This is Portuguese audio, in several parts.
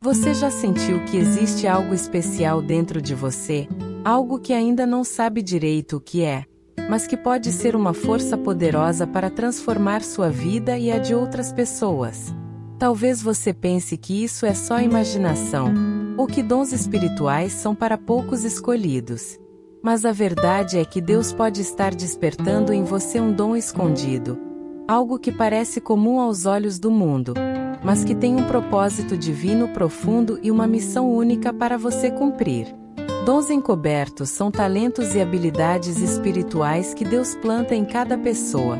Você já sentiu que existe algo especial dentro de você, algo que ainda não sabe direito o que é, mas que pode ser uma força poderosa para transformar sua vida e a de outras pessoas? Talvez você pense que isso é só imaginação, ou que dons espirituais são para poucos escolhidos. Mas a verdade é que Deus pode estar despertando em você um dom escondido, algo que parece comum aos olhos do mundo, mas que tem um propósito divino profundo e uma missão única para você cumprir. Dons encobertos são talentos e habilidades espirituais que Deus planta em cada pessoa,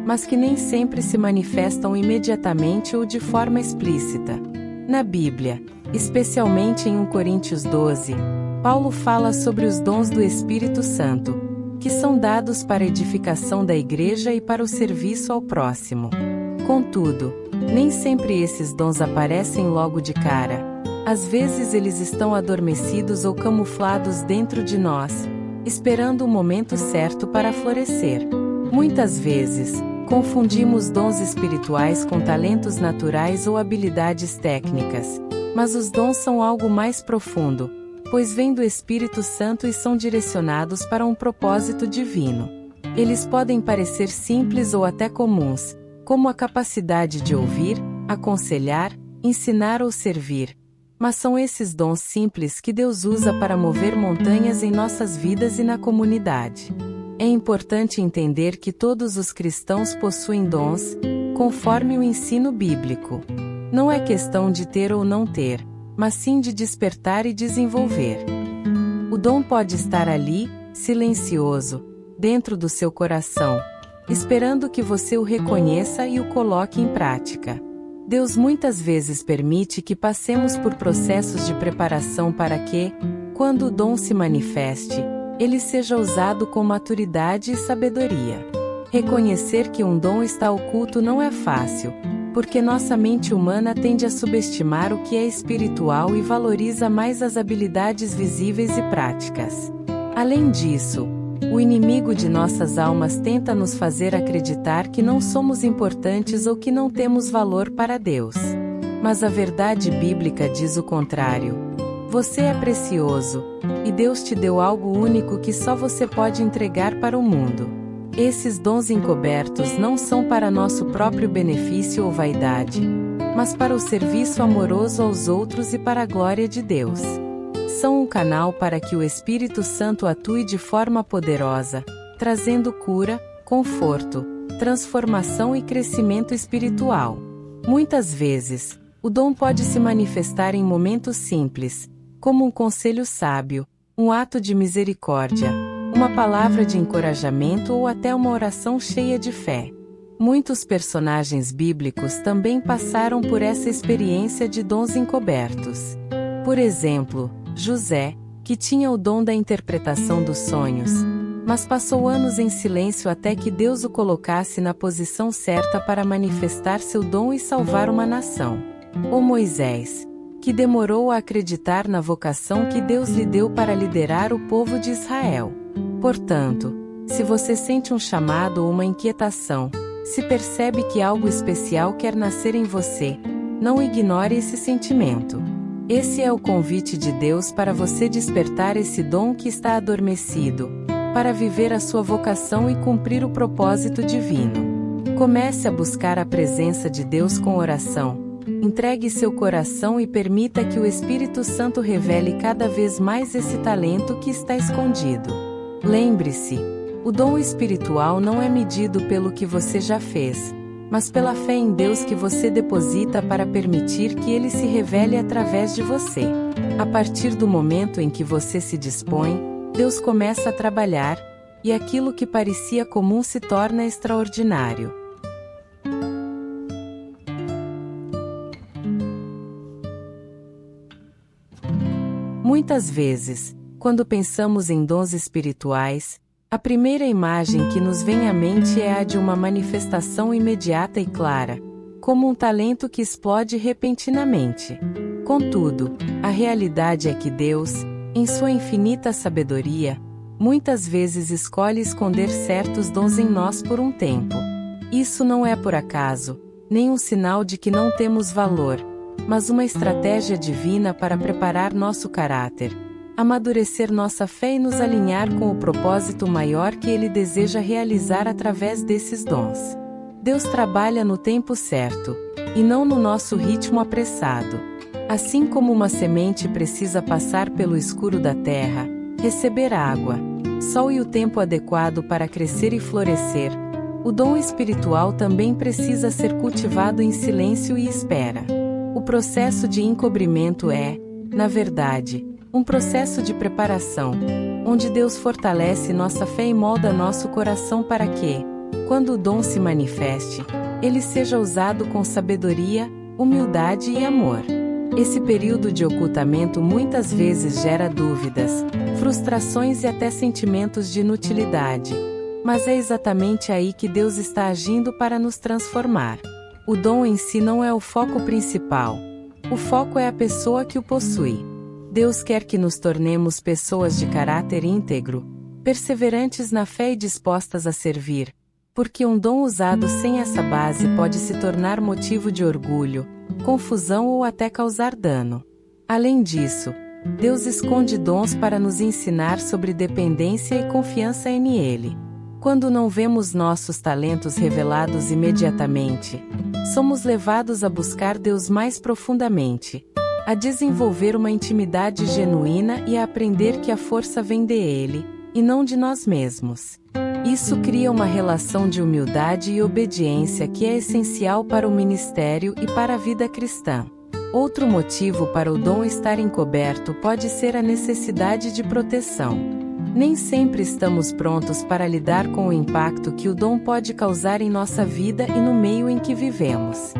mas que nem sempre se manifestam imediatamente ou de forma explícita. Na Bíblia, especialmente em 1 Coríntios 12, Paulo fala sobre os dons do Espírito Santo, que são dados para a edificação da igreja e para o serviço ao próximo. Contudo, nem sempre esses dons aparecem logo de cara. Às vezes eles estão adormecidos ou camuflados dentro de nós, esperando o momento certo para florescer. Muitas vezes, confundimos dons espirituais com talentos naturais ou habilidades técnicas, mas os dons são algo mais profundo, pois vêm do Espírito Santo e são direcionados para um propósito divino. Eles podem parecer simples ou até comuns, como a capacidade de ouvir, aconselhar, ensinar ou servir. Mas são esses dons simples que Deus usa para mover montanhas em nossas vidas e na comunidade. É importante entender que todos os cristãos possuem dons, conforme o ensino bíblico. Não é questão de ter ou não ter, mas sim de despertar e desenvolver. O dom pode estar ali, silencioso, dentro do seu coração, esperando que você o reconheça e o coloque em prática. Deus muitas vezes permite que passemos por processos de preparação para que, quando o dom se manifeste, ele seja usado com maturidade e sabedoria. Reconhecer que um dom está oculto não é fácil, porque nossa mente humana tende a subestimar o que é espiritual e valoriza mais as habilidades visíveis e práticas. Além disso, o inimigo de nossas almas tenta nos fazer acreditar que não somos importantes ou que não temos valor para Deus. Mas a verdade bíblica diz o contrário. Você é precioso, e Deus te deu algo único que só você pode entregar para o mundo. Esses dons encobertos não são para nosso próprio benefício ou vaidade, mas para o serviço amoroso aos outros e para a glória de Deus. São um canal para que o Espírito Santo atue de forma poderosa, trazendo cura, conforto, transformação e crescimento espiritual. Muitas vezes, o dom pode se manifestar em momentos simples, como um conselho sábio, um ato de misericórdia, uma palavra de encorajamento ou até uma oração cheia de fé. Muitos personagens bíblicos também passaram por essa experiência de dons encobertos. Por exemplo, José, que tinha o dom da interpretação dos sonhos, mas passou anos em silêncio até que Deus o colocasse na posição certa para manifestar seu dom e salvar uma nação. Ou Moisés, que demorou a acreditar na vocação que Deus lhe deu para liderar o povo de Israel. Portanto, se você sente um chamado ou uma inquietação, se percebe que algo especial quer nascer em você, não ignore esse sentimento. Esse é o convite de Deus para você despertar esse dom que está adormecido, para viver a sua vocação e cumprir o propósito divino. Comece a buscar a presença de Deus com oração. Entregue seu coração e permita que o Espírito Santo revele cada vez mais esse talento que está escondido. Lembre-se, o dom espiritual não é medido pelo que você já fez, mas pela fé em Deus que você deposita para permitir que Ele se revele através de você. A partir do momento em que você se dispõe, Deus começa a trabalhar, e aquilo que parecia comum se torna extraordinário. Muitas vezes, quando pensamos em dons espirituais, a primeira imagem que nos vem à mente é a de uma manifestação imediata e clara, como um talento que explode repentinamente. Contudo, a realidade é que Deus, em sua infinita sabedoria, muitas vezes escolhe esconder certos dons em nós por um tempo. Isso não é por acaso, nem um sinal de que não temos valor, mas uma estratégia divina para preparar nosso caráter, amadurecer nossa fé e nos alinhar com o propósito maior que Ele deseja realizar através desses dons. Deus trabalha no tempo certo, e não no nosso ritmo apressado. Assim como uma semente precisa passar pelo escuro da terra, receber água, sol e o tempo adequado para crescer e florescer, o dom espiritual também precisa ser cultivado em silêncio e espera. O processo de encobrimento é, na verdade, um processo de preparação, onde Deus fortalece nossa fé e molda nosso coração para que, quando o dom se manifeste, ele seja usado com sabedoria, humildade e amor. Esse período de ocultamento muitas vezes gera dúvidas, frustrações e até sentimentos de inutilidade. Mas é exatamente aí que Deus está agindo para nos transformar. O dom em si não é o foco principal. O foco é a pessoa que o possui. Deus quer que nos tornemos pessoas de caráter íntegro, perseverantes na fé e dispostas a servir, porque um dom usado sem essa base pode se tornar motivo de orgulho, confusão ou até causar dano. Além disso, Deus esconde dons para nos ensinar sobre dependência e confiança em Ele. Quando não vemos nossos talentos revelados imediatamente, somos levados a buscar Deus mais profundamente, a desenvolver uma intimidade genuína e a aprender que a força vem dele, e não de nós mesmos. Isso cria uma relação de humildade e obediência que é essencial para o ministério e para a vida cristã. Outro motivo para o dom estar encoberto pode ser a necessidade de proteção. Nem sempre estamos prontos para lidar com o impacto que o dom pode causar em nossa vida e no meio em que vivemos.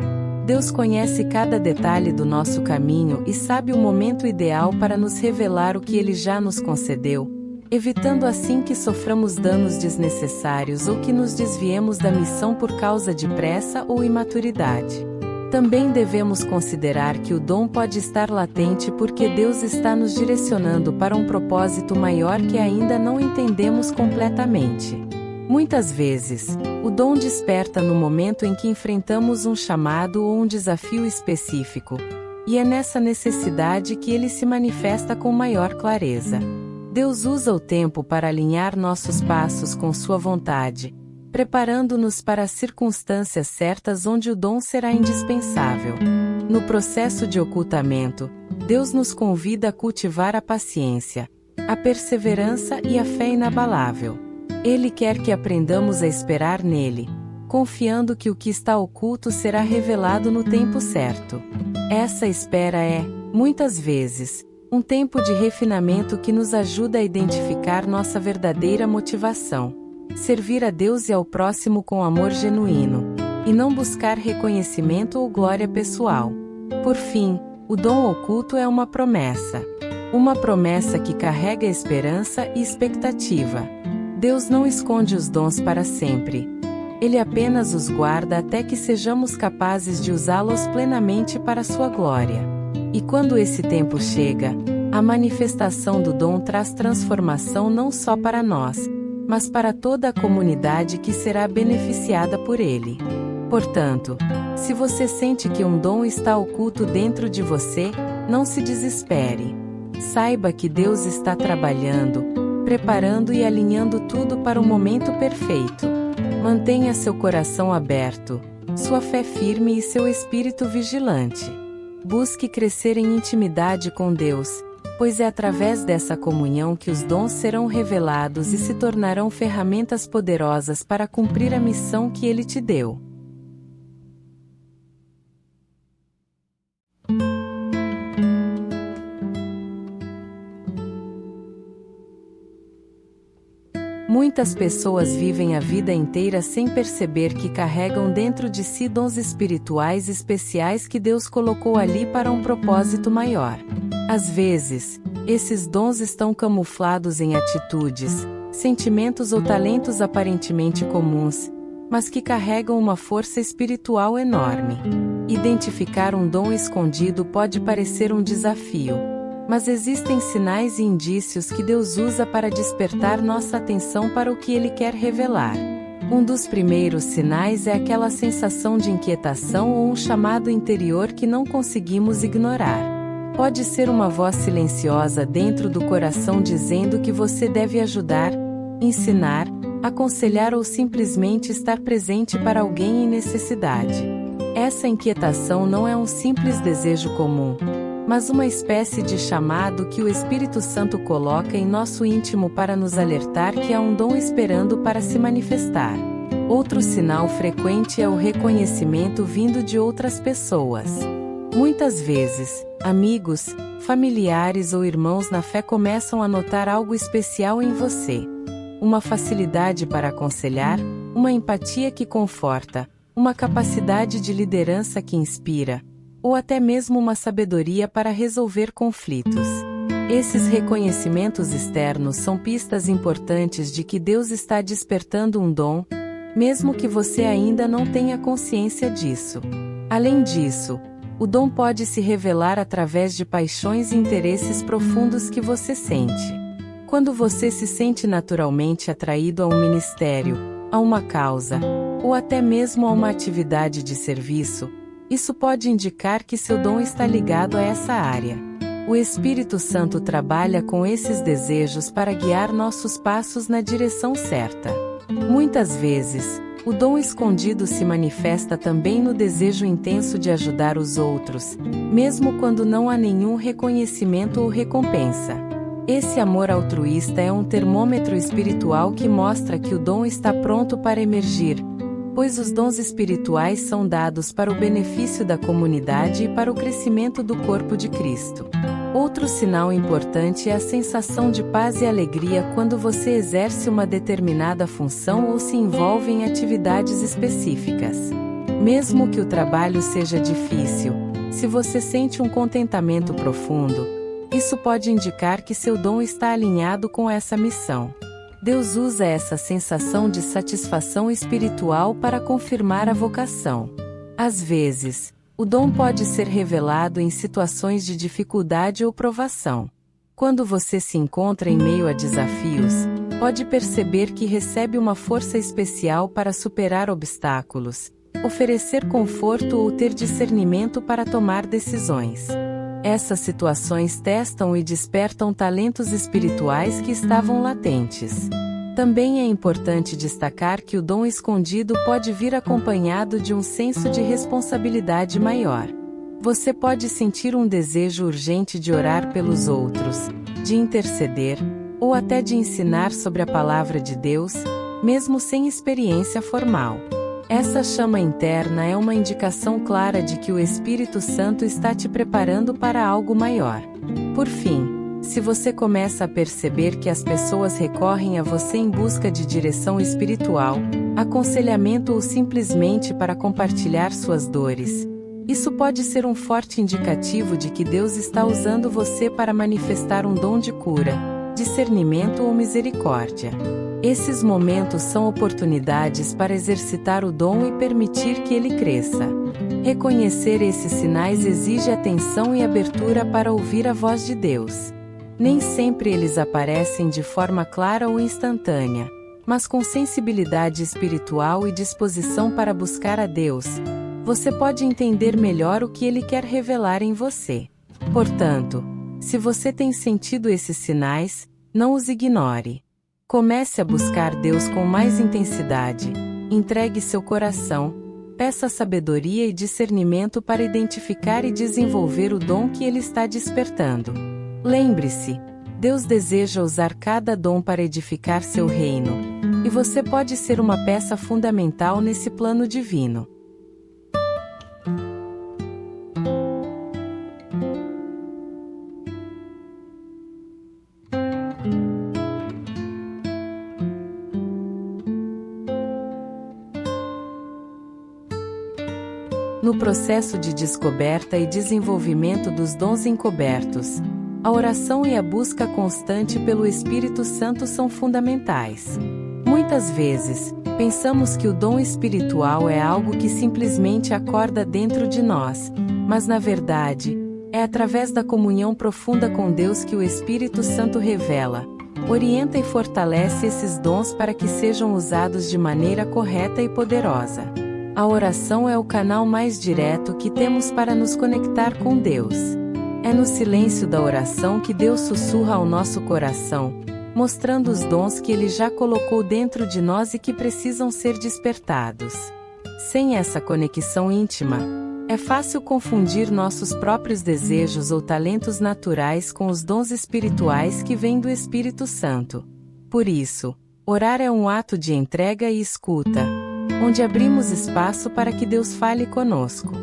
Deus conhece cada detalhe do nosso caminho e sabe o momento ideal para nos revelar o que Ele já nos concedeu, evitando assim que soframos danos desnecessários ou que nos desviemos da missão por causa de pressa ou imaturidade. Também devemos considerar que o dom pode estar latente porque Deus está nos direcionando para um propósito maior que ainda não entendemos completamente. Muitas vezes, o dom desperta no momento em que enfrentamos um chamado ou um desafio específico, e é nessa necessidade que ele se manifesta com maior clareza. Deus usa o tempo para alinhar nossos passos com sua vontade, preparando-nos para as circunstâncias certas onde o dom será indispensável. No processo de ocultamento, Deus nos convida a cultivar a paciência, a perseverança e a fé inabalável. Ele quer que aprendamos a esperar nele, confiando que o que está oculto será revelado no tempo certo. Essa espera é, muitas vezes, um tempo de refinamento que nos ajuda a identificar nossa verdadeira motivação: servir a Deus e ao próximo com amor genuíno, e não buscar reconhecimento ou glória pessoal. Por fim, o dom oculto é uma promessa que carrega esperança e expectativa. Deus não esconde os dons para sempre. Ele apenas os guarda até que sejamos capazes de usá-los plenamente para sua glória. E quando esse tempo chega, a manifestação do dom traz transformação não só para nós, mas para toda a comunidade que será beneficiada por ele. Portanto, se você sente que um dom está oculto dentro de você, não se desespere. Saiba que Deus está trabalhando, preparando e alinhando tudo para o momento perfeito. Mantenha seu coração aberto, sua fé firme e seu espírito vigilante. Busque crescer em intimidade com Deus, pois é através dessa comunhão que os dons serão revelados e se tornarão ferramentas poderosas para cumprir a missão que Ele te deu. Muitas pessoas vivem a vida inteira sem perceber que carregam dentro de si dons espirituais especiais que Deus colocou ali para um propósito maior. Às vezes, esses dons estão camuflados em atitudes, sentimentos ou talentos aparentemente comuns, mas que carregam uma força espiritual enorme. Identificar um dom escondido pode parecer um desafio, mas existem sinais e indícios que Deus usa para despertar nossa atenção para o que Ele quer revelar. Um dos primeiros sinais é aquela sensação de inquietação ou um chamado interior que não conseguimos ignorar. Pode ser uma voz silenciosa dentro do coração dizendo que você deve ajudar, ensinar, aconselhar ou simplesmente estar presente para alguém em necessidade. Essa inquietação não é um simples desejo comum, mas uma espécie de chamado que o Espírito Santo coloca em nosso íntimo para nos alertar que há um dom esperando para se manifestar. Outro sinal frequente é o reconhecimento vindo de outras pessoas. Muitas vezes, amigos, familiares ou irmãos na fé começam a notar algo especial em você. Uma facilidade para aconselhar, uma empatia que conforta, uma capacidade de liderança que inspira, ou até mesmo uma sabedoria para resolver conflitos. Esses reconhecimentos externos são pistas importantes de que Deus está despertando um dom, mesmo que você ainda não tenha consciência disso. Além disso, o dom pode se revelar através de paixões e interesses profundos que você sente. Quando você se sente naturalmente atraído a um ministério, a uma causa, ou até mesmo a uma atividade de serviço, isso pode indicar que seu dom está ligado a essa área. O Espírito Santo trabalha com esses desejos para guiar nossos passos na direção certa. Muitas vezes, o dom escondido se manifesta também no desejo intenso de ajudar os outros, mesmo quando não há nenhum reconhecimento ou recompensa. Esse amor altruísta é um termômetro espiritual que mostra que o dom está pronto para emergir, pois os dons espirituais são dados para o benefício da comunidade e para o crescimento do corpo de Cristo. Outro sinal importante é a sensação de paz e alegria quando você exerce uma determinada função ou se envolve em atividades específicas. Mesmo que o trabalho seja difícil, se você sente um contentamento profundo, isso pode indicar que seu dom está alinhado com essa missão. Deus usa essa sensação de satisfação espiritual para confirmar a vocação. Às vezes, o dom pode ser revelado em situações de dificuldade ou provação. Quando você se encontra em meio a desafios, pode perceber que recebe uma força especial para superar obstáculos, oferecer conforto ou ter discernimento para tomar decisões. Essas situações testam e despertam talentos espirituais que estavam latentes. Também é importante destacar que o dom escondido pode vir acompanhado de um senso de responsabilidade maior. Você pode sentir um desejo urgente de orar pelos outros, de interceder, ou até de ensinar sobre a palavra de Deus, mesmo sem experiência formal. Essa chama interna é uma indicação clara de que o Espírito Santo está te preparando para algo maior. Por fim, se você começa a perceber que as pessoas recorrem a você em busca de direção espiritual, aconselhamento ou simplesmente para compartilhar suas dores, isso pode ser um forte indicativo de que Deus está usando você para manifestar um dom de cura, discernimento ou misericórdia. Esses momentos são oportunidades para exercitar o dom e permitir que ele cresça. Reconhecer esses sinais exige atenção e abertura para ouvir a voz de Deus. Nem sempre eles aparecem de forma clara ou instantânea, mas com sensibilidade espiritual e disposição para buscar a Deus, você pode entender melhor o que ele quer revelar em você. Portanto, se você tem sentido esses sinais, não os ignore. Comece a buscar Deus com mais intensidade, entregue seu coração, peça sabedoria e discernimento para identificar e desenvolver o dom que Ele está despertando. Lembre-se, Deus deseja usar cada dom para edificar seu reino, e você pode ser uma peça fundamental nesse plano divino. No processo de descoberta e desenvolvimento dos dons encobertos, a oração e a busca constante pelo Espírito Santo são fundamentais. Muitas vezes, pensamos que o dom espiritual é algo que simplesmente acorda dentro de nós, mas na verdade, é através da comunhão profunda com Deus que o Espírito Santo revela, Orienta e fortalece esses dons para que sejam usados de maneira correta e poderosa. A oração é o canal mais direto que temos para nos conectar com Deus. É no silêncio da oração que Deus sussurra ao nosso coração, mostrando os dons que Ele já colocou dentro de nós e que precisam ser despertados. Sem essa conexão íntima, é fácil confundir nossos próprios desejos ou talentos naturais com os dons espirituais que vêm do Espírito Santo. Por isso, orar é um ato de entrega e escuta, onde abrimos espaço para que Deus fale conosco.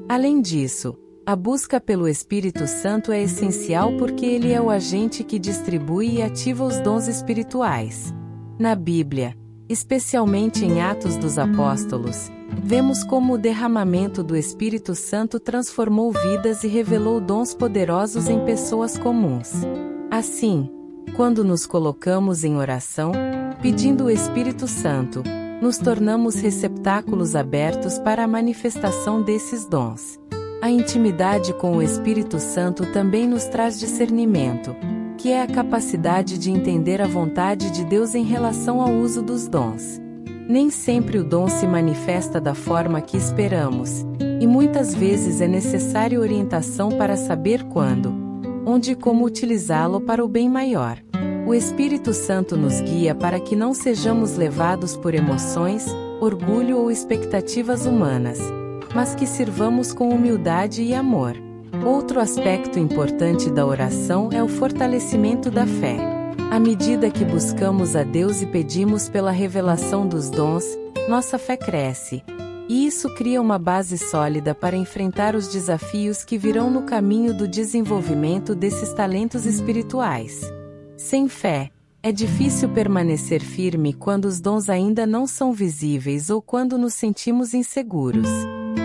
Além disso, a busca pelo Espírito Santo é essencial porque ele é o agente que distribui e ativa os dons espirituais. Na Bíblia, especialmente em Atos dos Apóstolos, vemos como o derramamento do Espírito Santo transformou vidas e revelou dons poderosos em pessoas comuns. Assim, quando nos colocamos em oração, pedindo o Espírito Santo, nos tornamos receptáculos abertos para a manifestação desses dons. A intimidade com o Espírito Santo também nos traz discernimento, que é a capacidade de entender a vontade de Deus em relação ao uso dos dons. Nem sempre o dom se manifesta da forma que esperamos, e muitas vezes é necessária orientação para saber quando, onde e como utilizá-lo para o bem maior. O Espírito Santo nos guia para que não sejamos levados por emoções, orgulho ou expectativas humanas, mas que sirvamos com humildade e amor. Outro aspecto importante da oração é o fortalecimento da fé. À medida que buscamos a Deus e pedimos pela revelação dos dons, nossa fé cresce. E isso cria uma base sólida para enfrentar os desafios que virão no caminho do desenvolvimento desses talentos espirituais. Sem fé, é difícil permanecer firme quando os dons ainda não são visíveis ou quando nos sentimos inseguros.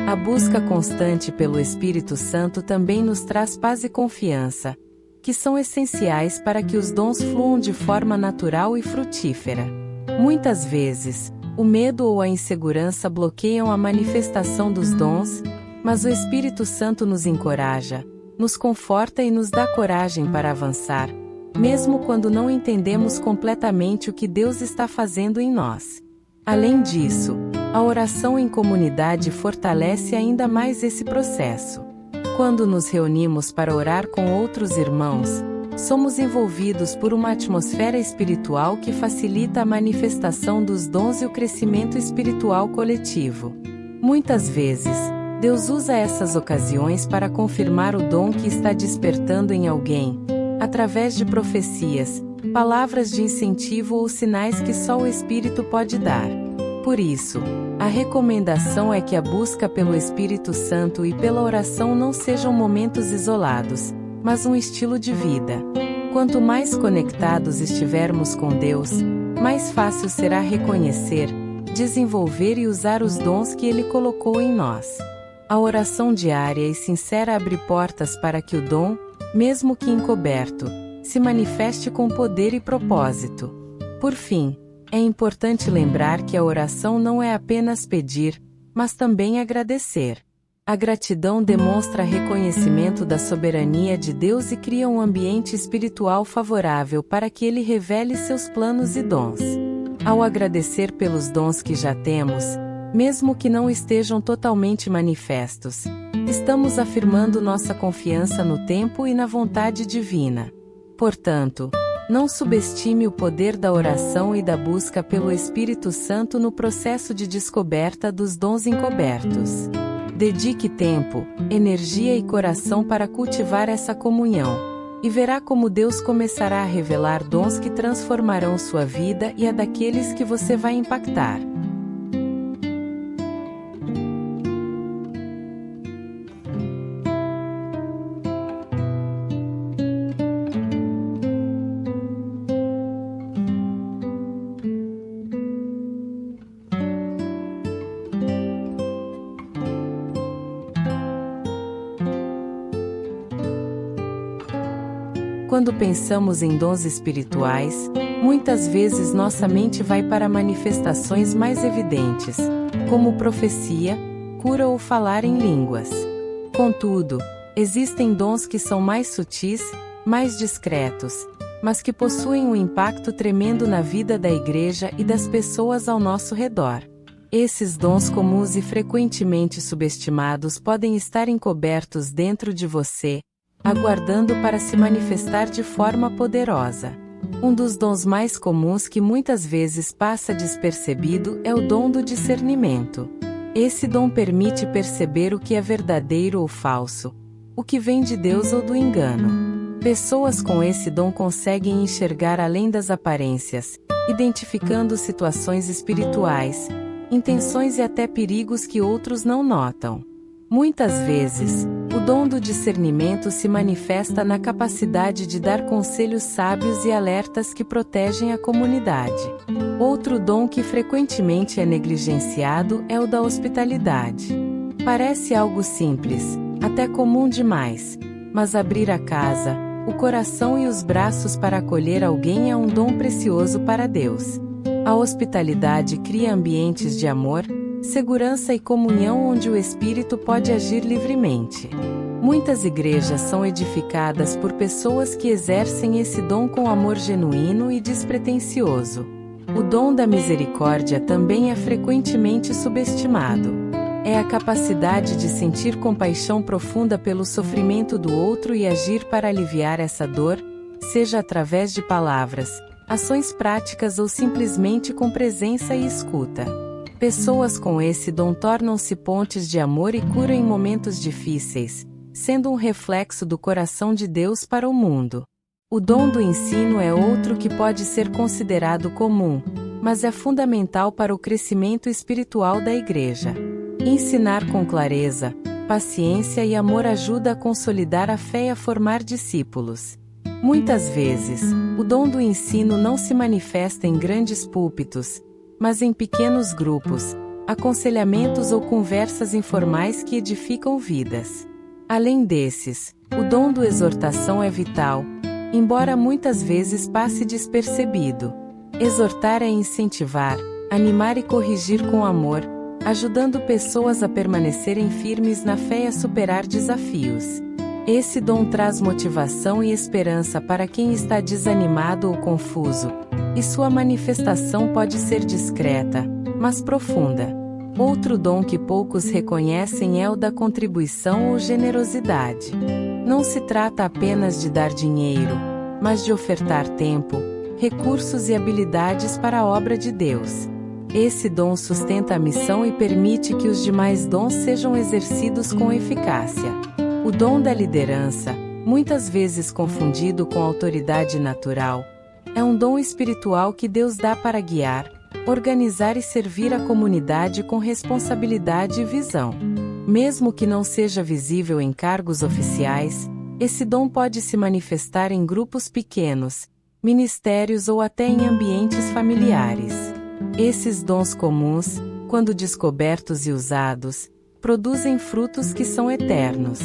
A busca constante pelo Espírito Santo também nos traz paz e confiança, que são essenciais para que os dons fluam de forma natural e frutífera. Muitas vezes, o medo ou a insegurança bloqueiam a manifestação dos dons, mas o Espírito Santo nos encoraja, nos conforta e nos dá coragem para avançar, mesmo quando não entendemos completamente o que Deus está fazendo em nós. Além disso, a oração em comunidade fortalece ainda mais esse processo. Quando nos reunimos para orar com outros irmãos, somos envolvidos por uma atmosfera espiritual que facilita a manifestação dos dons e o crescimento espiritual coletivo. Muitas vezes, Deus usa essas ocasiões para confirmar o dom que está despertando em alguém, através de profecias, palavras de incentivo ou sinais que só o Espírito pode dar. Por isso, a recomendação é que a busca pelo Espírito Santo e pela oração não sejam momentos isolados, mas um estilo de vida. Quanto mais conectados estivermos com Deus, mais fácil será reconhecer, desenvolver e usar os dons que Ele colocou em nós. A oração diária e sincera abre portas para que o dom, mesmo que encoberto, se manifeste com poder e propósito. Por fim, é importante lembrar que a oração não é apenas pedir, mas também agradecer. A gratidão demonstra reconhecimento da soberania de Deus e cria um ambiente espiritual favorável para que Ele revele seus planos e dons. Ao agradecer pelos dons que já temos, mesmo que não estejam totalmente manifestos, estamos afirmando nossa confiança no tempo e na vontade divina. Portanto, não subestime o poder da oração e da busca pelo Espírito Santo no processo de descoberta dos dons encobertos. Dedique tempo, energia e coração para cultivar essa comunhão, e verá como Deus começará a revelar dons que transformarão sua vida e a daqueles que você vai impactar. Quando pensamos em dons espirituais, muitas vezes nossa mente vai para manifestações mais evidentes, como profecia, cura ou falar em línguas. Contudo, existem dons que são mais sutis, mais discretos, mas que possuem um impacto tremendo na vida da igreja e das pessoas ao nosso redor. Esses dons comuns e frequentemente subestimados podem estar encobertos dentro de você, aguardando para se manifestar de forma poderosa. Um dos dons mais comuns que muitas vezes passa despercebido é o dom do discernimento. Esse dom permite perceber o que é verdadeiro ou falso, o que vem de Deus ou do engano. Pessoas com esse dom conseguem enxergar além das aparências, identificando situações espirituais, intenções e até perigos que outros não notam. Muitas vezes, o dom do discernimento se manifesta na capacidade de dar conselhos sábios e alertas que protegem a comunidade. Outro dom que frequentemente é negligenciado é o da hospitalidade. Parece algo simples, até comum demais, mas abrir a casa, o coração e os braços para acolher alguém é um dom precioso para Deus. A hospitalidade cria ambientes de amor, segurança e comunhão onde o Espírito pode agir livremente. Muitas igrejas são edificadas por pessoas que exercem esse dom com amor genuíno e despretensioso. O dom da misericórdia também é frequentemente subestimado. É a capacidade de sentir compaixão profunda pelo sofrimento do outro e agir para aliviar essa dor, seja através de palavras, ações práticas ou simplesmente com presença e escuta. Pessoas com esse dom tornam-se pontes de amor e cura em momentos difíceis, sendo um reflexo do coração de Deus para o mundo. O dom do ensino é outro que pode ser considerado comum, mas é fundamental para o crescimento espiritual da igreja. Ensinar com clareza, paciência e amor ajuda a consolidar a fé e a formar discípulos. Muitas vezes, o dom do ensino não se manifesta em grandes púlpitos, mas em pequenos grupos, aconselhamentos ou conversas informais que edificam vidas. Além desses, o dom da exortação é vital, embora muitas vezes passe despercebido. Exortar é incentivar, animar e corrigir com amor, ajudando pessoas a permanecerem firmes na fé e a superar desafios. Esse dom traz motivação e esperança para quem está desanimado ou confuso, e sua manifestação pode ser discreta, mas profunda. Outro dom que poucos reconhecem é o da contribuição ou generosidade. Não se trata apenas de dar dinheiro, mas de ofertar tempo, recursos e habilidades para a obra de Deus. Esse dom sustenta a missão e permite que os demais dons sejam exercidos com eficácia. O dom da liderança, muitas vezes confundido com autoridade natural, é um dom espiritual que Deus dá para guiar, organizar e servir a comunidade com responsabilidade e visão. Mesmo que não seja visível em cargos oficiais, esse dom pode se manifestar em grupos pequenos, ministérios ou até em ambientes familiares. Esses dons comuns, quando descobertos e usados, produzem frutos que são eternos.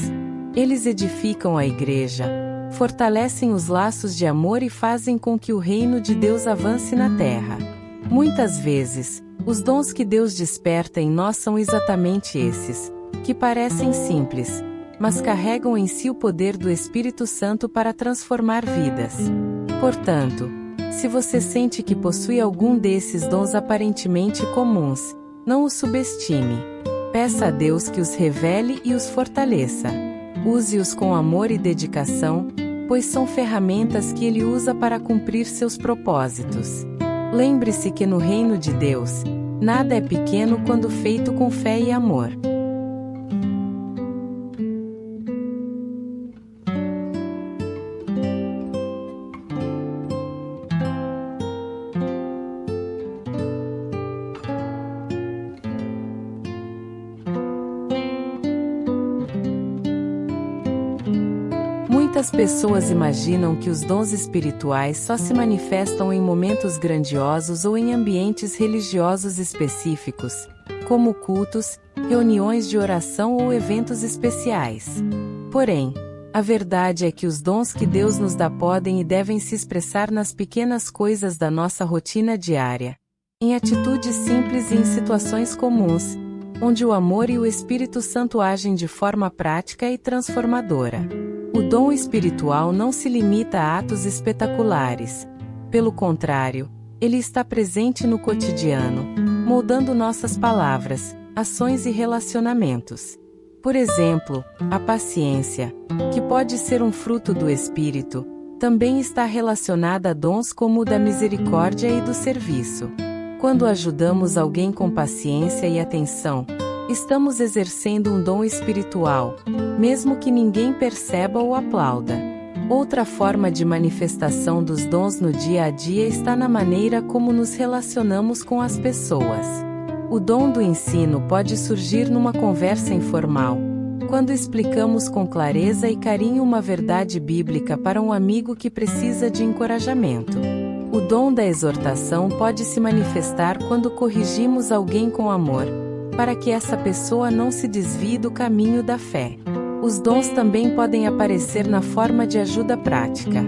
Eles edificam a igreja, fortalecem os laços de amor e fazem com que o reino de Deus avance na terra. Muitas vezes, os dons que Deus desperta em nós são exatamente esses, que parecem simples, mas carregam em si o poder do Espírito Santo para transformar vidas. Portanto, se você sente que possui algum desses dons aparentemente comuns, não os subestime. Peça a Deus que os revele e os fortaleça. Use-os com amor e dedicação, pois são ferramentas que Ele usa para cumprir seus propósitos. Lembre-se que no reino de Deus, nada é pequeno quando feito com fé e amor. Muitas pessoas imaginam que os dons espirituais só se manifestam em momentos grandiosos ou em ambientes religiosos específicos, como cultos, reuniões de oração ou eventos especiais. Porém, a verdade é que os dons que Deus nos dá podem e devem se expressar nas pequenas coisas da nossa rotina diária, em atitudes simples e em situações comuns, onde o amor e o Espírito Santo agem de forma prática e transformadora. O dom espiritual não se limita a atos espetaculares. Pelo contrário, ele está presente no cotidiano, moldando nossas palavras, ações e relacionamentos. Por exemplo, a paciência, que pode ser um fruto do Espírito, também está relacionada a dons como o da misericórdia e do serviço. Quando ajudamos alguém com paciência e atenção, estamos exercendo um dom espiritual, mesmo que ninguém perceba ou aplauda. Outra forma de manifestação dos dons no dia a dia está na maneira como nos relacionamos com as pessoas. O dom do ensino pode surgir numa conversa informal, quando explicamos com clareza e carinho uma verdade bíblica para um amigo que precisa de encorajamento. O dom da exortação pode se manifestar quando corrigimos alguém com amor, para que essa pessoa não se desvie do caminho da fé. Os dons também podem aparecer na forma de ajuda prática.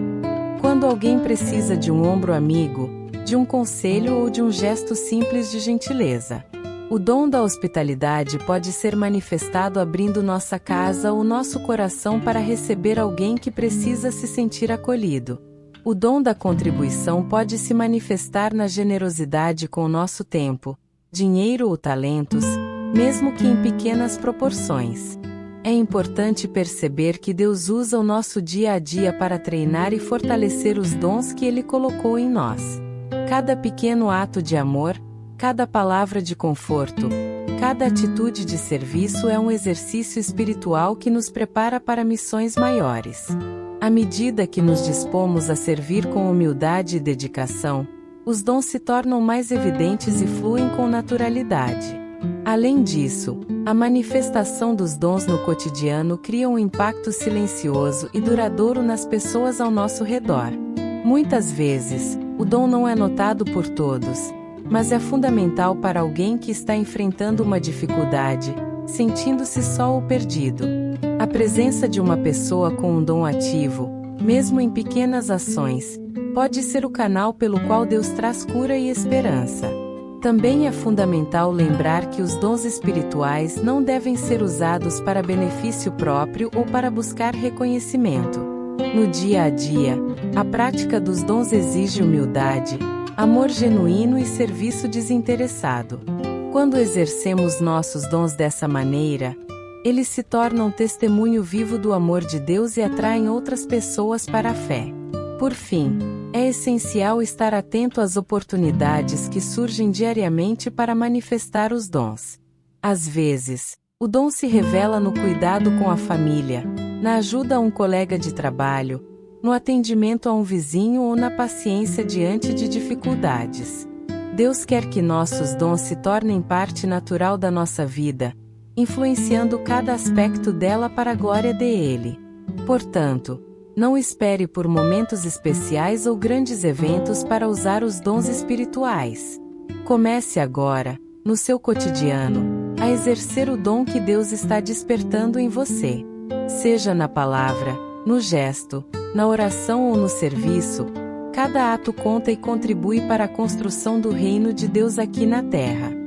Quando alguém precisa de um ombro amigo, de um conselho ou de um gesto simples de gentileza. O dom da hospitalidade pode ser manifestado abrindo nossa casa ou nosso coração para receber alguém que precisa se sentir acolhido. O dom da contribuição pode se manifestar na generosidade com o nosso tempo, dinheiro ou talentos, mesmo que em pequenas proporções. É importante perceber que Deus usa o nosso dia a dia para treinar e fortalecer os dons que Ele colocou em nós. Cada pequeno ato de amor, cada palavra de conforto, cada atitude de serviço é um exercício espiritual que nos prepara para missões maiores. À medida que nos dispomos a servir com humildade e dedicação, os dons se tornam mais evidentes e fluem com naturalidade. Além disso, a manifestação dos dons no cotidiano cria um impacto silencioso e duradouro nas pessoas ao nosso redor. Muitas vezes, o dom não é notado por todos, mas é fundamental para alguém que está enfrentando uma dificuldade, sentindo-se só ou perdido. A presença de uma pessoa com um dom ativo, mesmo em pequenas ações, pode ser o canal pelo qual Deus traz cura e esperança. Também é fundamental lembrar que os dons espirituais não devem ser usados para benefício próprio ou para buscar reconhecimento. No dia a dia, a prática dos dons exige humildade, amor genuíno e serviço desinteressado. Quando exercemos nossos dons dessa maneira, eles se tornam testemunho vivo do amor de Deus e atraem outras pessoas para a fé. Por fim, é essencial estar atento às oportunidades que surgem diariamente para manifestar os dons. Às vezes, o dom se revela no cuidado com a família, na ajuda a um colega de trabalho, no atendimento a um vizinho ou na paciência diante de dificuldades. Deus quer que nossos dons se tornem parte natural da nossa vida, influenciando cada aspecto dela para a glória dele. Portanto, não espere por momentos especiais ou grandes eventos para usar os dons espirituais. Comece agora, no seu cotidiano, a exercer o dom que Deus está despertando em você. Seja na palavra, no gesto, na oração ou no serviço, cada ato conta e contribui para a construção do reino de Deus aqui na terra.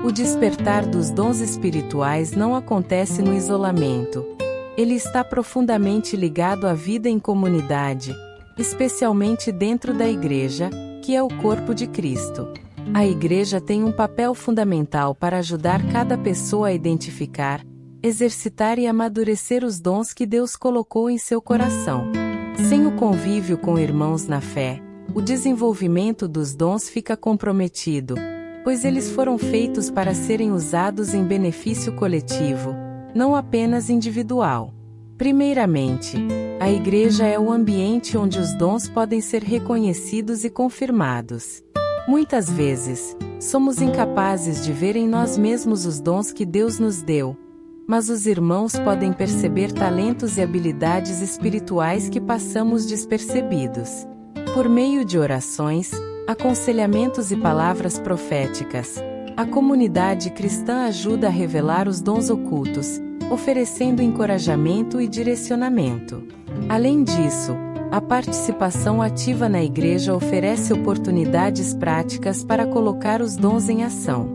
O despertar dos dons espirituais não acontece no isolamento. Ele está profundamente ligado à vida em comunidade, especialmente dentro da igreja, que é o corpo de Cristo. A igreja tem um papel fundamental para ajudar cada pessoa a identificar, exercitar e amadurecer os dons que Deus colocou em seu coração. Sem o convívio com irmãos na fé, o desenvolvimento dos dons fica comprometido, pois eles foram feitos para serem usados em benefício coletivo, não apenas individual. Primeiramente, a igreja é o ambiente onde os dons podem ser reconhecidos e confirmados. Muitas vezes, somos incapazes de ver em nós mesmos os dons que Deus nos deu, mas os irmãos podem perceber talentos e habilidades espirituais que passamos despercebidos. Por meio de orações, aconselhamentos e palavras proféticas, a comunidade cristã ajuda a revelar os dons ocultos, oferecendo encorajamento e direcionamento. Além disso, a participação ativa na igreja oferece oportunidades práticas para colocar os dons em ação.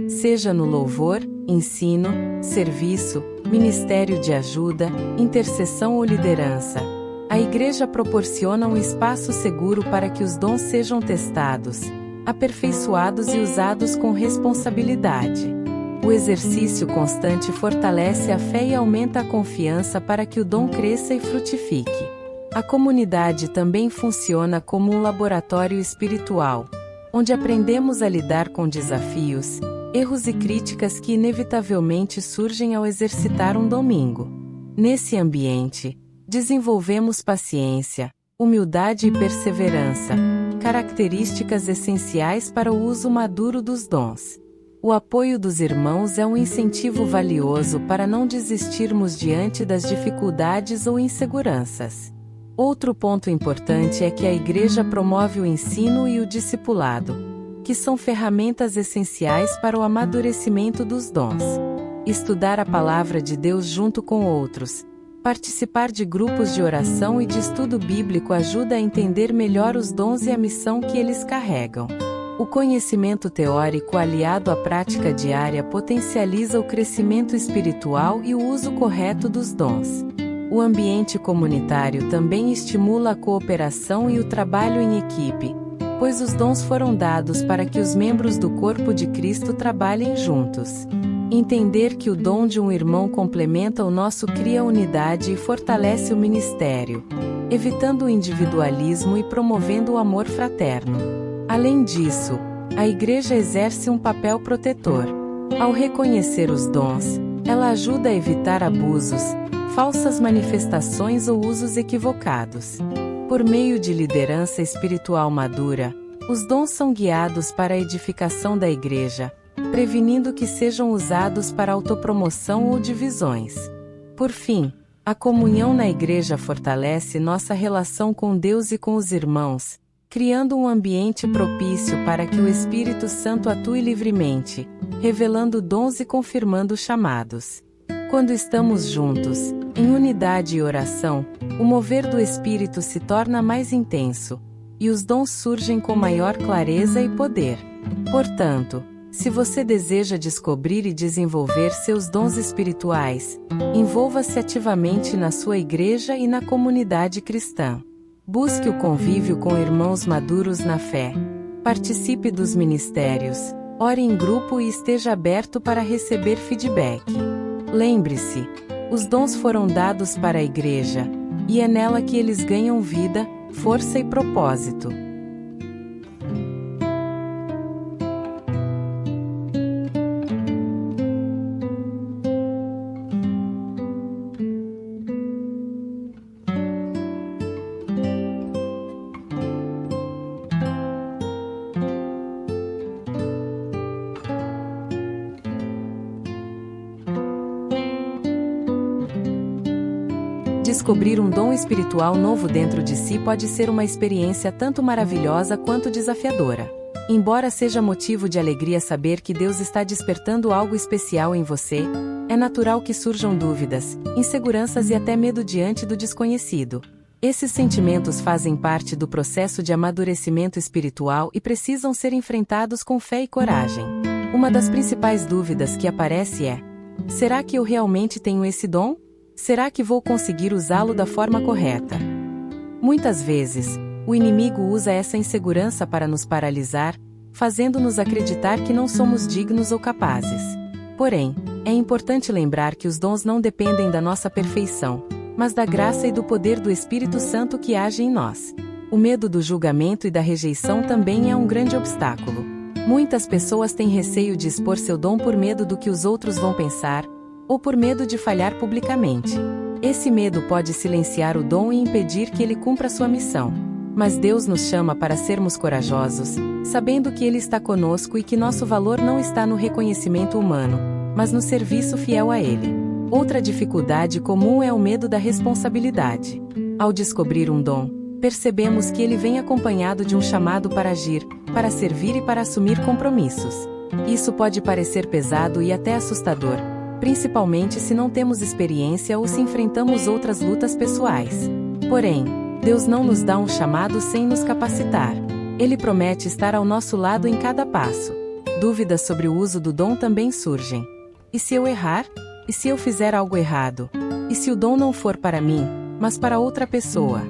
Seja no louvor, ensino, serviço, ministério de ajuda, intercessão ou liderança. A igreja proporciona um espaço seguro para que os dons sejam testados, aperfeiçoados e usados com responsabilidade. O exercício constante fortalece a fé e aumenta a confiança para que o dom cresça e frutifique. A comunidade também funciona como um laboratório espiritual, onde aprendemos a lidar com desafios, erros e críticas que inevitavelmente surgem ao exercitar um domingo. Nesse ambiente, desenvolvemos paciência, humildade e perseverança, características essenciais para o uso maduro dos dons. O apoio dos irmãos é um incentivo valioso para não desistirmos diante das dificuldades ou inseguranças. Outro ponto importante é que a igreja promove o ensino e o discipulado, que são ferramentas essenciais para o amadurecimento dos dons. Estudar a palavra de Deus junto com outros, participar de grupos de oração e de estudo bíblico ajuda a entender melhor os dons e a missão que eles carregam. O conhecimento teórico aliado à prática diária potencializa o crescimento espiritual e o uso correto dos dons. O ambiente comunitário também estimula a cooperação e o trabalho em equipe, pois os dons foram dados para que os membros do corpo de Cristo trabalhem juntos. Entender que o dom de um irmão complementa o nosso cria unidade e fortalece o ministério, evitando o individualismo e promovendo o amor fraterno. Além disso, a igreja exerce um papel protetor. Ao reconhecer os dons, ela ajuda a evitar abusos, falsas manifestações ou usos equivocados. Por meio de liderança espiritual madura, os dons são guiados para a edificação da igreja, prevenindo que sejam usados para autopromoção ou divisões. Por fim, a comunhão na igreja fortalece nossa relação com Deus e com os irmãos, criando um ambiente propício para que o Espírito Santo atue livremente, revelando dons e confirmando chamados. Quando estamos juntos, em unidade e oração, o mover do Espírito se torna mais intenso, e os dons surgem com maior clareza e poder. Portanto, se você deseja descobrir e desenvolver seus dons espirituais, envolva-se ativamente na sua igreja e na comunidade cristã. Busque o convívio com irmãos maduros na fé. Participe dos ministérios, ore em grupo e esteja aberto para receber feedback. Lembre-se, os dons foram dados para a igreja, e é nela que eles ganham vida, força e propósito. Descobrir um dom espiritual novo dentro de si pode ser uma experiência tanto maravilhosa quanto desafiadora. Embora seja motivo de alegria saber que Deus está despertando algo especial em você, é natural que surjam dúvidas, inseguranças e até medo diante do desconhecido. Esses sentimentos fazem parte do processo de amadurecimento espiritual e precisam ser enfrentados com fé e coragem. Uma das principais dúvidas que aparece é: será que eu realmente tenho esse dom? Será que vou conseguir usá-lo da forma correta? Muitas vezes, o inimigo usa essa insegurança para nos paralisar, fazendo-nos acreditar que não somos dignos ou capazes. Porém, é importante lembrar que os dons não dependem da nossa perfeição, mas da graça e do poder do Espírito Santo que age em nós. O medo do julgamento e da rejeição também é um grande obstáculo. Muitas pessoas têm receio de expor seu dom por medo do que os outros vão pensar, ou por medo de falhar publicamente. Esse medo pode silenciar o dom e impedir que ele cumpra sua missão. Mas Deus nos chama para sermos corajosos, sabendo que Ele está conosco e que nosso valor não está no reconhecimento humano, mas no serviço fiel a Ele. Outra dificuldade comum é o medo da responsabilidade. Ao descobrir um dom, percebemos que ele vem acompanhado de um chamado para agir, para servir e para assumir compromissos. Isso pode parecer pesado e até assustador, principalmente se não temos experiência ou se enfrentamos outras lutas pessoais. Porém, Deus não nos dá um chamado sem nos capacitar. Ele promete estar ao nosso lado em cada passo. Dúvidas sobre o uso do dom também surgem. E se eu errar? E se eu fizer algo errado? E se o dom não for para mim, mas para outra pessoa?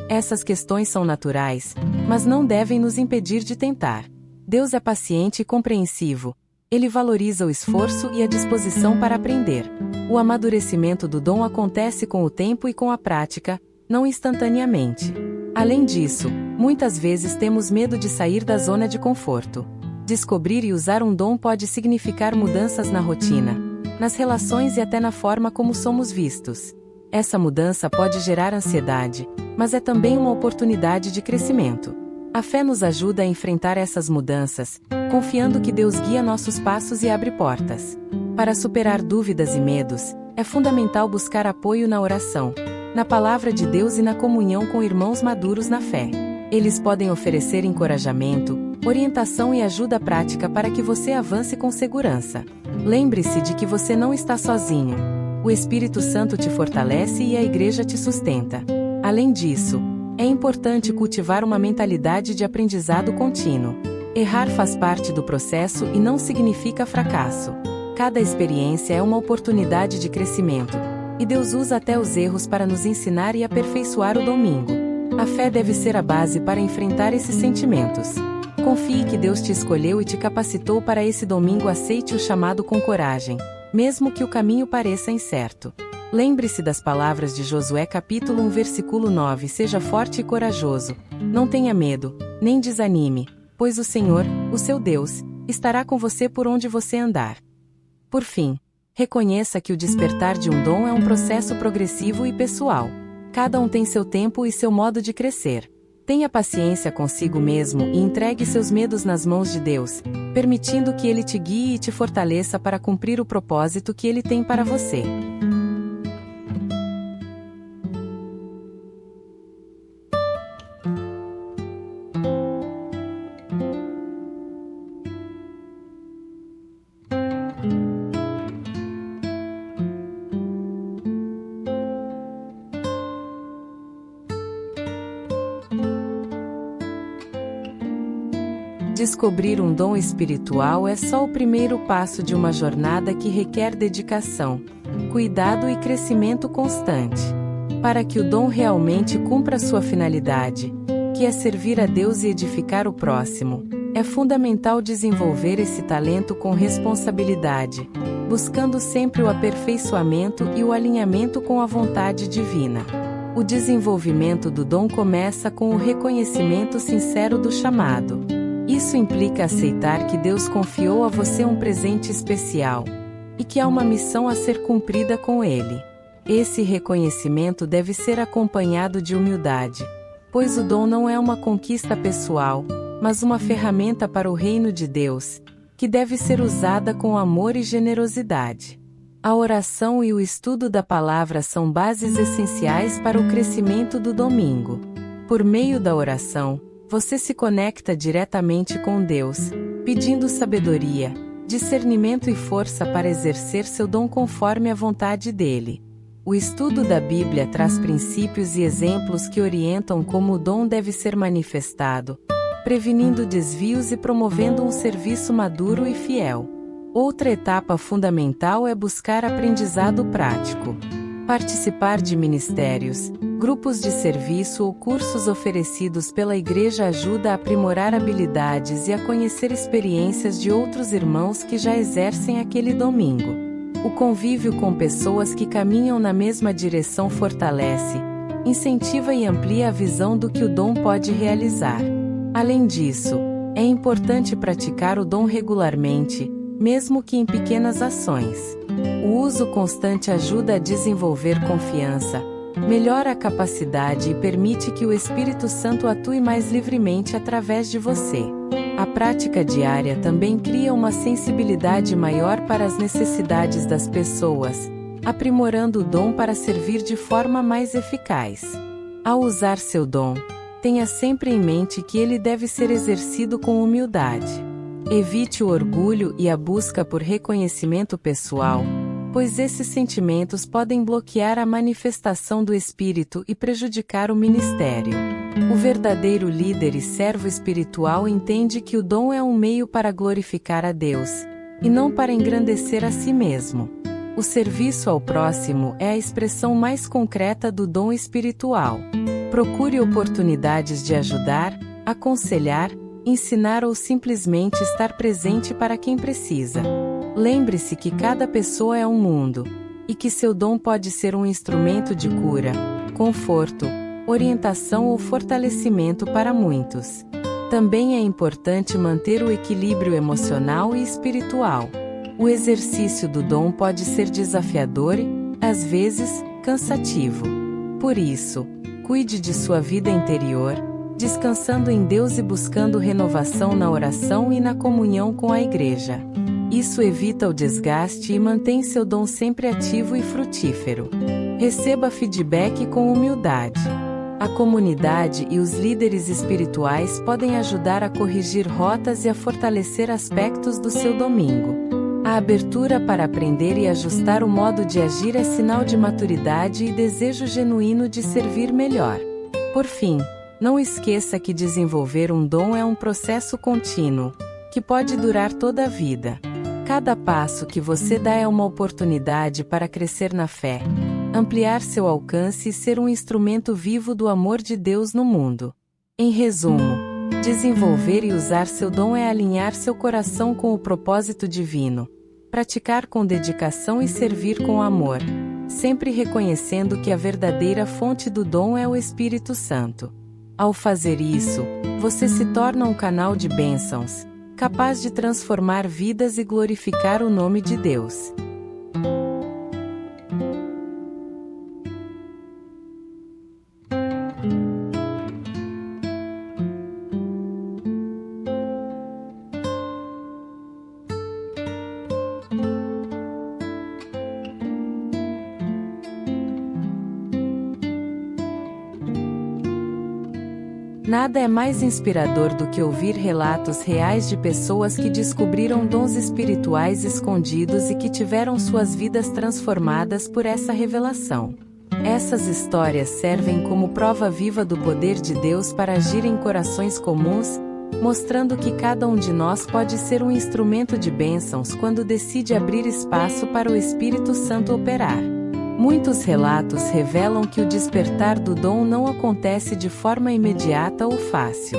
Essas questões são naturais, mas não devem nos impedir de tentar. Deus é paciente e compreensivo. Ele valoriza o esforço e a disposição para aprender. O amadurecimento do dom acontece com o tempo e com a prática, não instantaneamente. Além disso, muitas vezes temos medo de sair da zona de conforto. Descobrir e usar um dom pode significar mudanças na rotina, nas relações e até na forma como somos vistos. Essa mudança pode gerar ansiedade, mas é também uma oportunidade de crescimento. A fé nos ajuda a enfrentar essas mudanças, confiando que Deus guia nossos passos e abre portas. Para superar dúvidas e medos, é fundamental buscar apoio na oração, na palavra de Deus e na comunhão com irmãos maduros na fé. Eles podem oferecer encorajamento, orientação e ajuda prática para que você avance com segurança. Lembre-se de que você não está sozinho. O Espírito Santo te fortalece e a Igreja te sustenta. Além disso, é importante cultivar uma mentalidade de aprendizado contínuo. Errar faz parte do processo e não significa fracasso. Cada experiência é uma oportunidade de crescimento, e Deus usa até os erros para nos ensinar e aperfeiçoar o domingo. A fé deve ser a base para enfrentar esses sentimentos. Confie que Deus te escolheu e te capacitou para esse domingo. Aceite o chamado com coragem, mesmo que o caminho pareça incerto. Lembre-se das palavras de Josué capítulo 1 versículo 9: Seja forte e corajoso, não tenha medo, nem desanime, pois o Senhor, o seu Deus, estará com você por onde você andar. Por fim, reconheça que o despertar de um dom é um processo progressivo e pessoal. Cada um tem seu tempo e seu modo de crescer. Tenha paciência consigo mesmo e entregue seus medos nas mãos de Deus, permitindo que Ele te guie e te fortaleça para cumprir o propósito que Ele tem para você. Descobrir um dom espiritual é só o primeiro passo de uma jornada que requer dedicação, cuidado e crescimento constante. Para que o dom realmente cumpra sua finalidade, que é servir a Deus e edificar o próximo, é fundamental desenvolver esse talento com responsabilidade, buscando sempre o aperfeiçoamento e o alinhamento com a vontade divina. O desenvolvimento do dom começa com o reconhecimento sincero do chamado. Isso implica aceitar que Deus confiou a você um presente especial, e que há uma missão a ser cumprida com ele. Esse reconhecimento deve ser acompanhado de humildade, pois o dom não é uma conquista pessoal, mas uma ferramenta para o reino de Deus, que deve ser usada com amor e generosidade. A oração e o estudo da palavra são bases essenciais para o crescimento do domingo. Por meio da oração, você se conecta diretamente com Deus, pedindo sabedoria, discernimento e força para exercer seu dom conforme a vontade dele. O estudo da Bíblia traz princípios e exemplos que orientam como o dom deve ser manifestado, prevenindo desvios e promovendo um serviço maduro e fiel. Outra etapa fundamental é buscar aprendizado prático. Participar de ministérios, grupos de serviço ou cursos oferecidos pela Igreja ajuda a aprimorar habilidades e a conhecer experiências de outros irmãos que já exercem aquele domingo. O convívio com pessoas que caminham na mesma direção fortalece, incentiva e amplia a visão do que o dom pode realizar. Além disso, é importante praticar o dom regularmente, mesmo que em pequenas ações. O uso constante ajuda a desenvolver confiança, melhora a capacidade e permite que o Espírito Santo atue mais livremente através de você. A prática diária também cria uma sensibilidade maior para as necessidades das pessoas, aprimorando o dom para servir de forma mais eficaz. Ao usar seu dom, tenha sempre em mente que ele deve ser exercido com humildade. Evite o orgulho e a busca por reconhecimento pessoal, pois esses sentimentos podem bloquear a manifestação do Espírito e prejudicar o ministério. O verdadeiro líder e servo espiritual entende que o dom é um meio para glorificar a Deus, e não para engrandecer a si mesmo. O serviço ao próximo é a expressão mais concreta do dom espiritual. Procure oportunidades de ajudar, aconselhar, ensinar ou simplesmente estar presente para quem precisa. Lembre-se que cada pessoa é um mundo, e que seu dom pode ser um instrumento de cura, conforto, orientação ou fortalecimento para muitos. Também é importante manter o equilíbrio emocional e espiritual. O exercício do dom pode ser desafiador e, às vezes, cansativo. Por isso, cuide de sua vida interior, descansando em Deus e buscando renovação na oração e na comunhão com a Igreja. Isso evita o desgaste e mantém seu dom sempre ativo e frutífero. Receba feedback com humildade. A comunidade e os líderes espirituais podem ajudar a corrigir rotas e a fortalecer aspectos do seu domingo. A abertura para aprender e ajustar o modo de agir é sinal de maturidade e desejo genuíno de servir melhor. Por fim, não esqueça que desenvolver um dom é um processo contínuo, que pode durar toda a vida. Cada passo que você dá é uma oportunidade para crescer na fé, ampliar seu alcance e ser um instrumento vivo do amor de Deus no mundo. Em resumo, desenvolver e usar seu dom é alinhar seu coração com o propósito divino, praticar com dedicação e servir com amor, sempre reconhecendo que a verdadeira fonte do dom é o Espírito Santo. Ao fazer isso, você se torna um canal de bênçãos, capaz de transformar vidas e glorificar o nome de Deus. Nada é mais inspirador do que ouvir relatos reais de pessoas que descobriram dons espirituais escondidos e que tiveram suas vidas transformadas por essa revelação. Essas histórias servem como prova viva do poder de Deus para agir em corações comuns, mostrando que cada um de nós pode ser um instrumento de bênçãos quando decide abrir espaço para o Espírito Santo operar. Muitos relatos revelam que o despertar do dom não acontece de forma imediata ou fácil.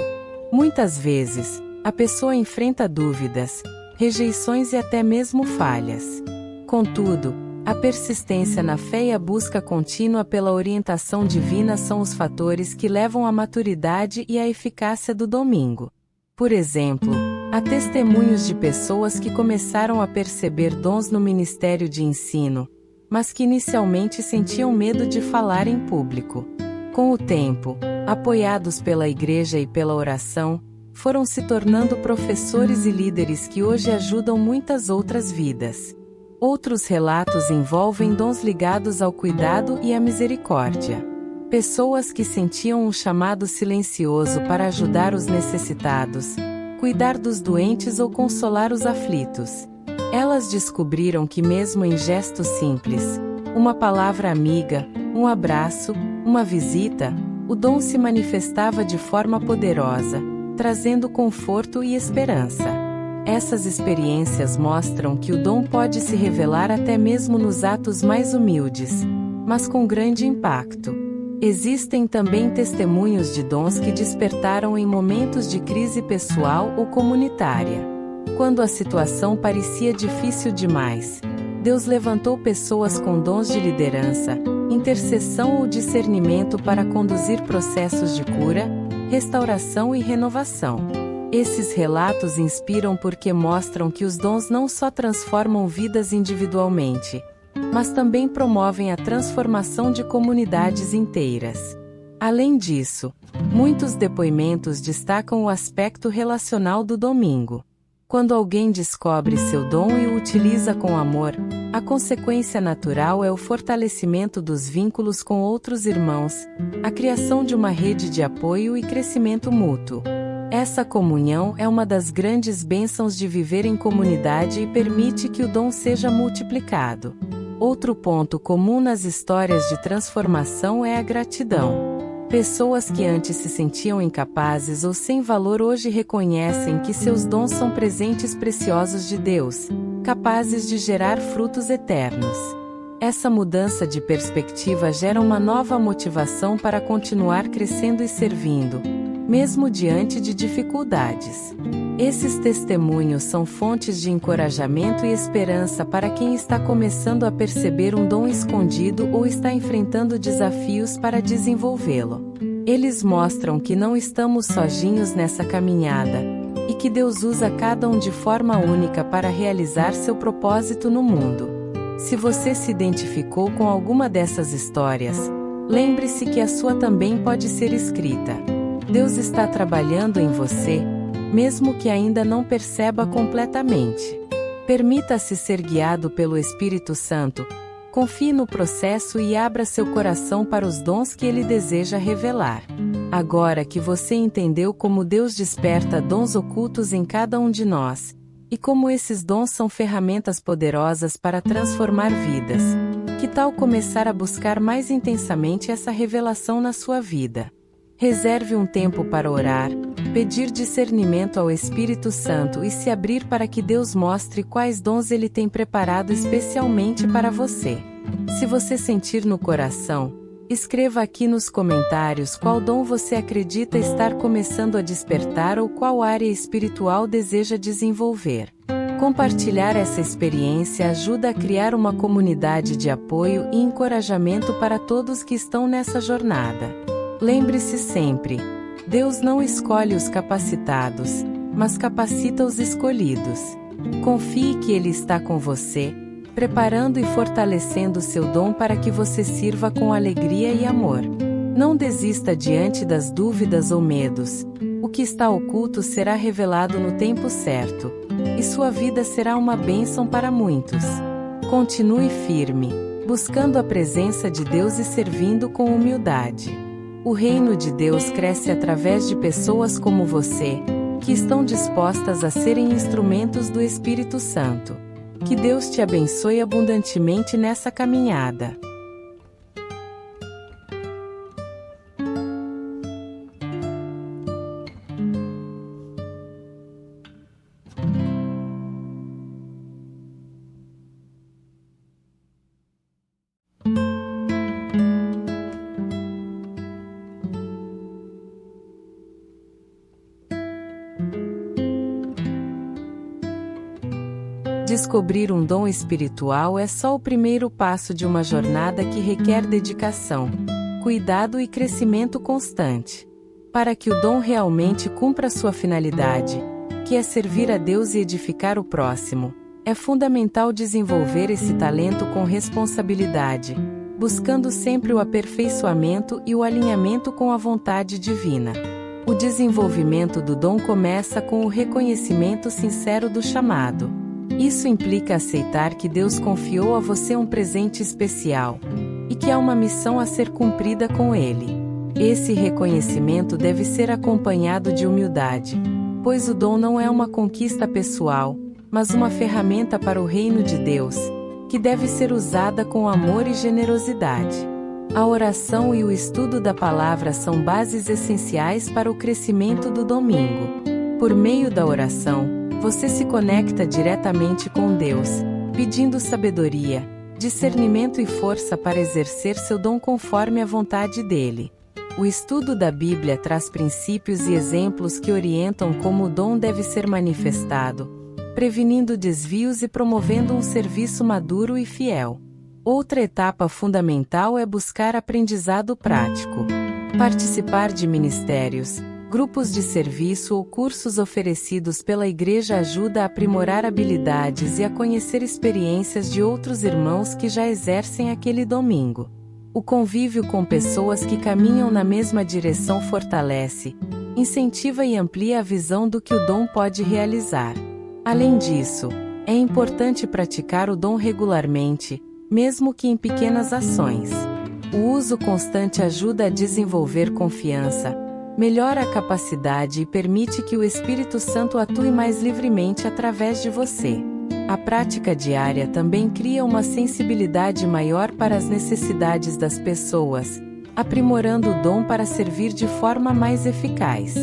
Muitas vezes, a pessoa enfrenta dúvidas, rejeições e até mesmo falhas. Contudo, a persistência na fé e a busca contínua pela orientação divina são os fatores que levam à maturidade e à eficácia do domingo. Por exemplo, há testemunhos de pessoas que começaram a perceber dons no ministério de ensino, mas que inicialmente sentiam medo de falar em público. Com o tempo, apoiados pela Igreja e pela oração, foram se tornando professores e líderes que hoje ajudam muitas outras vidas. Outros relatos envolvem dons ligados ao cuidado e à misericórdia. Pessoas que sentiam um chamado silencioso para ajudar os necessitados, cuidar dos doentes ou consolar os aflitos. Elas descobriram que mesmo em gestos simples, uma palavra amiga, um abraço, uma visita, o dom se manifestava de forma poderosa, trazendo conforto e esperança. Essas experiências mostram que o dom pode se revelar até mesmo nos atos mais humildes, mas com grande impacto. Existem também testemunhos de dons que despertaram em momentos de crise pessoal ou comunitária. Quando a situação parecia difícil demais, Deus levantou pessoas com dons de liderança, intercessão ou discernimento para conduzir processos de cura, restauração e renovação. Esses relatos inspiram porque mostram que os dons não só transformam vidas individualmente, mas também promovem a transformação de comunidades inteiras. Além disso, muitos depoimentos destacam o aspecto relacional do domingo. Quando alguém descobre seu dom e o utiliza com amor, A consequência natural é o fortalecimento dos vínculos com outros irmãos, a criação de uma rede de apoio e crescimento mútuo. Essa comunhão é uma das grandes bênçãos de viver em comunidade e permite que o dom seja multiplicado. Outro ponto comum nas histórias de transformação é a gratidão. Pessoas que antes se sentiam incapazes ou sem valor hoje reconhecem que seus dons são presentes preciosos de Deus, capazes de gerar frutos eternos. Essa mudança de perspectiva gera uma nova motivação para continuar crescendo e servindo, mesmo diante de dificuldades. Esses testemunhos são fontes de encorajamento e esperança para quem está começando a perceber um dom escondido ou está enfrentando desafios para desenvolvê-lo. Eles mostram que não estamos sozinhos nessa caminhada, e que Deus usa cada um de forma única para realizar seu propósito no mundo. Se você se identificou com alguma dessas histórias, lembre-se que a sua também pode ser escrita. Deus está trabalhando em você, mesmo que ainda não perceba completamente. Permita-se ser guiado pelo Espírito Santo, confie no processo e abra seu coração para os dons que Ele deseja revelar. Agora que você entendeu como Deus desperta dons ocultos em cada um de nós, e como esses dons são ferramentas poderosas para transformar vidas, que tal começar a buscar mais intensamente essa revelação na sua vida? Reserve um tempo para orar, pedir discernimento ao Espírito Santo e se abrir para que Deus mostre quais dons Ele tem preparado especialmente para você. Se você sentir no coração, escreva aqui nos comentários qual dom você acredita estar começando a despertar ou qual área espiritual deseja desenvolver. Compartilhar essa experiência ajuda a criar uma comunidade de apoio e encorajamento para todos que estão nessa jornada. Lembre-se sempre, Deus não escolhe os capacitados, mas capacita os escolhidos. Confie que Ele está com você, preparando e fortalecendo seu dom para que você sirva com alegria e amor. Não desista diante das dúvidas ou medos. O que está oculto será revelado no tempo certo, e sua vida será uma bênção para muitos. Continue firme, buscando a presença de Deus e servindo com humildade. O reino de Deus cresce através de pessoas como você, que estão dispostas a serem instrumentos do Espírito Santo. Que Deus te abençoe abundantemente nessa caminhada. Descobrir um dom espiritual é só o primeiro passo de uma jornada que requer dedicação, cuidado e crescimento constante. Para que o dom realmente cumpra sua finalidade, que é servir a Deus e edificar o próximo, é fundamental desenvolver esse talento com responsabilidade, buscando sempre o aperfeiçoamento e o alinhamento com a vontade divina. O desenvolvimento do dom começa com o reconhecimento sincero do chamado. Isso implica aceitar que Deus confiou a você um presente especial, e que há uma missão a ser cumprida com ele. Esse reconhecimento deve ser acompanhado de humildade, pois o dom não é uma conquista pessoal, mas uma ferramenta para o reino de Deus, que deve ser usada com amor e generosidade. A oração e o estudo da palavra são bases essenciais para o crescimento do domingo. Por meio da oração, você se conecta diretamente com Deus, pedindo sabedoria, discernimento e força para exercer seu dom conforme a vontade dele. O estudo da Bíblia traz princípios e exemplos que orientam como o dom deve ser manifestado, prevenindo desvios e promovendo um serviço maduro e fiel. Outra etapa fundamental é buscar aprendizado prático. Participar de ministérios, grupos de serviço ou cursos oferecidos pela igreja ajuda a aprimorar habilidades e a conhecer experiências de outros irmãos que já exercem aquele domingo. O convívio com pessoas que caminham na mesma direção fortalece, incentiva e amplia a visão do que o dom pode realizar. Além disso, É importante praticar o dom regularmente, mesmo que em pequenas ações. O uso constante ajuda a desenvolver confiança, melhora a capacidade e permite que o Espírito Santo atue mais livremente através de você. A prática diária também cria uma sensibilidade maior para as necessidades das pessoas, aprimorando o dom para servir de forma mais eficaz.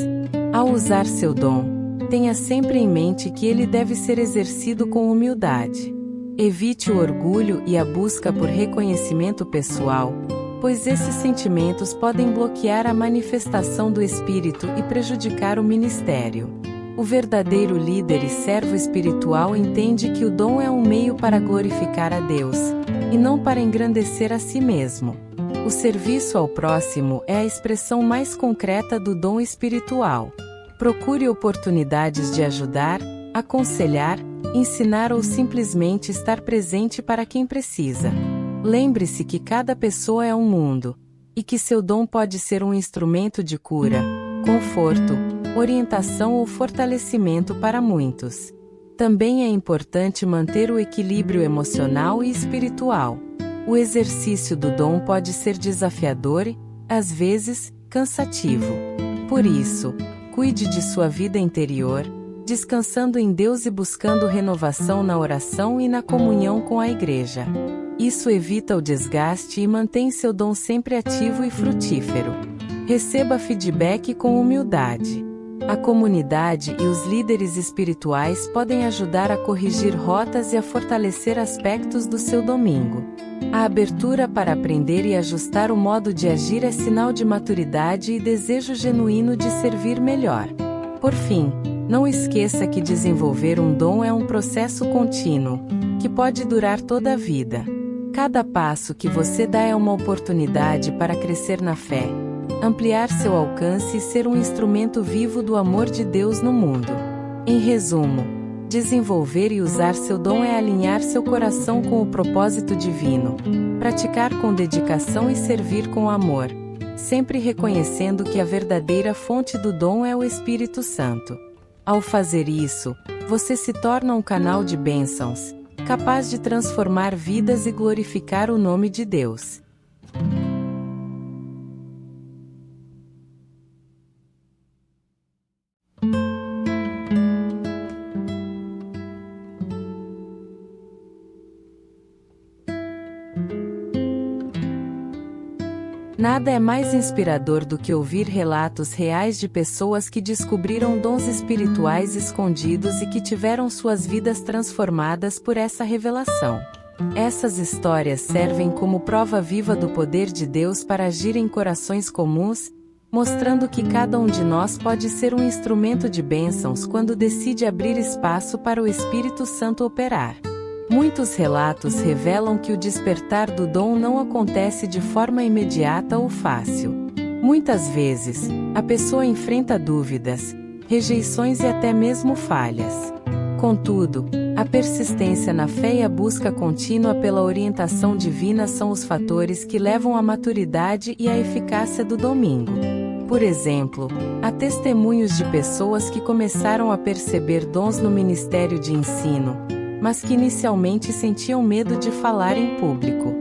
Ao usar seu dom, tenha sempre em mente que ele deve ser exercido com humildade. Evite o orgulho e a busca por reconhecimento pessoal, pois esses sentimentos podem bloquear a manifestação do Espírito e prejudicar o ministério. O verdadeiro líder e servo espiritual entende que o dom é um meio para glorificar a Deus, e não para engrandecer a si mesmo. O serviço ao próximo é a expressão mais concreta do dom espiritual. Procure oportunidades de ajudar, aconselhar, ensinar ou simplesmente estar presente para quem precisa. Lembre-se que cada pessoa é um mundo, e que seu dom pode ser um instrumento de cura, conforto, orientação ou fortalecimento para muitos. Também é importante manter o equilíbrio emocional e espiritual. O exercício do dom pode ser desafiador e, às vezes, cansativo. Por isso, cuide de sua vida interior, descansando em Deus e buscando renovação na oração e na comunhão com a Igreja. Isso evita o desgaste e mantém seu dom sempre ativo e frutífero. Receba feedback com humildade. A comunidade e os líderes espirituais podem ajudar a corrigir rotas e a fortalecer aspectos do seu domingo. A abertura para aprender e ajustar o modo de agir é sinal de maturidade e desejo genuíno de servir melhor. Por fim, não esqueça que desenvolver um dom é um processo contínuo, que pode durar toda a vida. Cada passo que você dá é uma oportunidade para crescer na fé, ampliar seu alcance e ser um instrumento vivo do amor de Deus no mundo. Em resumo, desenvolver e usar seu dom é alinhar seu coração com o propósito divino, praticar com dedicação e servir com amor, sempre reconhecendo que a verdadeira fonte do dom é o Espírito Santo. Ao fazer isso, você se torna um canal de bênçãos, capaz de transformar vidas e glorificar o nome de Deus. Nada é mais inspirador do que ouvir relatos reais de pessoas que descobriram dons espirituais escondidos e que tiveram suas vidas transformadas por essa revelação. Essas histórias servem como prova viva do poder de Deus para agir em corações comuns, mostrando que cada um de nós pode ser um instrumento de bênçãos quando decide abrir espaço para o Espírito Santo operar. Muitos relatos revelam que o despertar do dom não acontece de forma imediata ou fácil. Muitas vezes, a pessoa enfrenta dúvidas, rejeições e até mesmo falhas. Contudo, a persistência na fé e a busca contínua pela orientação divina são os fatores que levam à maturidade e à eficácia do domingo. Por exemplo, há testemunhos de pessoas que começaram a perceber dons no ministério de ensino, mas que inicialmente sentiam medo de falar em público.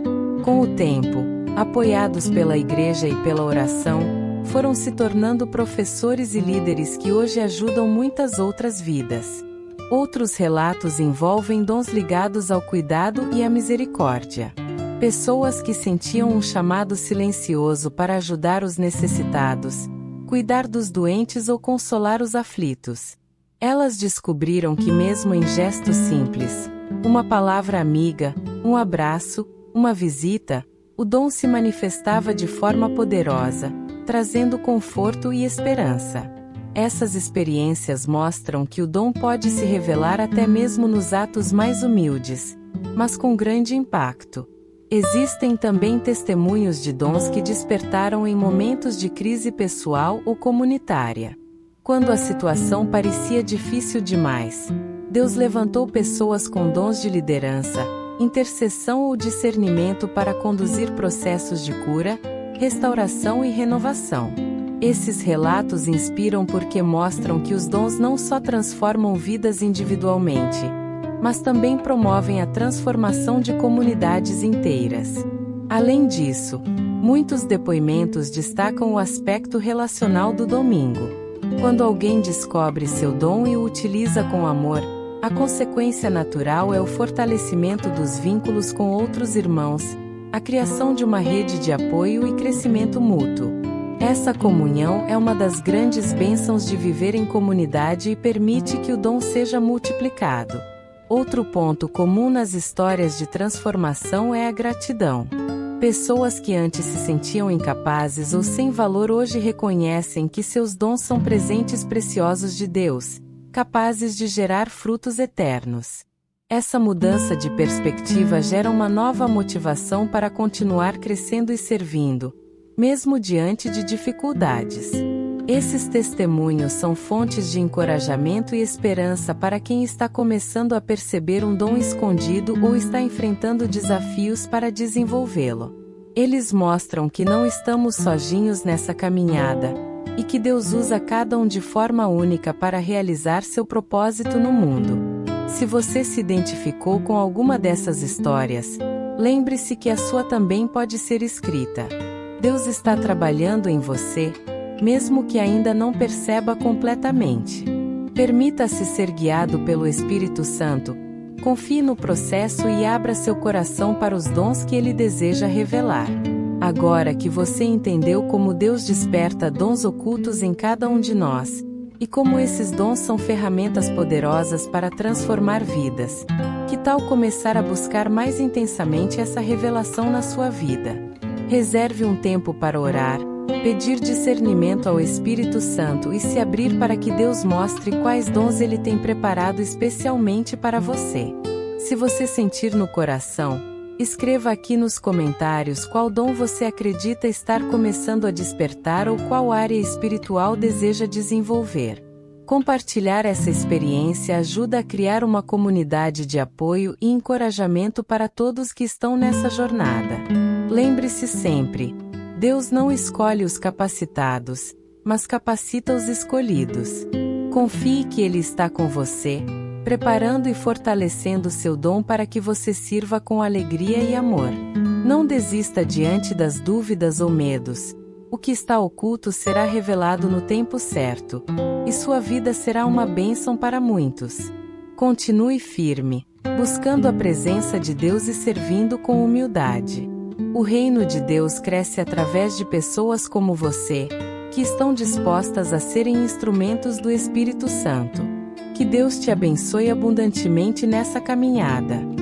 Com o tempo, apoiados pela igreja e pela oração, foram se tornando professores e líderes que hoje ajudam muitas outras vidas. Outros relatos envolvem dons ligados ao cuidado e à misericórdia. Pessoas que sentiam um chamado silencioso para ajudar os necessitados, cuidar dos doentes ou consolar os aflitos. Elas descobriram que mesmo em gestos simples, uma palavra amiga, um abraço, uma visita, o dom se manifestava de forma poderosa, trazendo conforto e esperança. Essas experiências mostram que o dom pode se revelar até mesmo nos atos mais humildes, mas com grande impacto. Existem também testemunhos de dons que despertaram em momentos de crise pessoal ou comunitária. Quando a situação parecia difícil demais, Deus levantou pessoas com dons de liderança, intercessão ou discernimento para conduzir processos de cura, restauração e renovação. Esses relatos inspiram porque mostram que os dons não só transformam vidas individualmente, mas também promovem a transformação de comunidades inteiras. Além disso, muitos depoimentos destacam o aspecto relacional do domingo. Quando alguém descobre seu dom e o utiliza com amor, a consequência natural é o fortalecimento dos vínculos com outros irmãos, a criação de uma rede de apoio e crescimento mútuo. Essa comunhão é uma das grandes bênçãos de viver em comunidade e permite que o dom seja multiplicado. Outro ponto comum nas histórias de transformação é a gratidão. Pessoas que antes se sentiam incapazes ou sem valor hoje reconhecem que seus dons são presentes preciosos de Deus, capazes de gerar frutos eternos. Essa mudança de perspectiva gera uma nova motivação para continuar crescendo e servindo, mesmo diante de dificuldades. Esses testemunhos são fontes de encorajamento e esperança para quem está começando a perceber um dom escondido ou está enfrentando desafios para desenvolvê-lo. Eles mostram que não estamos sozinhos nessa caminhada, e que Deus usa cada um de forma única para realizar seu propósito no mundo. Se você se identificou com alguma dessas histórias, lembre-se que a sua também pode ser escrita. Deus está trabalhando em você, mesmo que ainda não perceba completamente. Permita-se ser guiado pelo Espírito Santo, confie no processo e abra seu coração para os dons que Ele deseja revelar. Agora que você entendeu como Deus desperta dons ocultos em cada um de nós, e como esses dons são ferramentas poderosas para transformar vidas, que tal começar a buscar mais intensamente essa revelação na sua vida? Reserve um tempo para orar, pedir discernimento ao Espírito Santo e se abrir para que Deus mostre quais dons Ele tem preparado especialmente para você. Se você sentir no coração, escreva aqui nos comentários qual dom você acredita estar começando a despertar ou qual área espiritual deseja desenvolver. Compartilhar essa experiência ajuda a criar uma comunidade de apoio e encorajamento para todos que estão nessa jornada. Lembre-se sempre: Deus não escolhe os capacitados, mas capacita os escolhidos. Confie que Ele está com você, preparando e fortalecendo seu dom para que você sirva com alegria e amor. Não desista diante das dúvidas ou medos. O que está oculto será revelado no tempo certo, e sua vida será uma bênção para muitos. Continue firme, buscando a presença de Deus e servindo com humildade. O reino de Deus cresce através de pessoas como você, que estão dispostas a serem instrumentos do Espírito Santo. Que Deus te abençoe abundantemente nessa caminhada.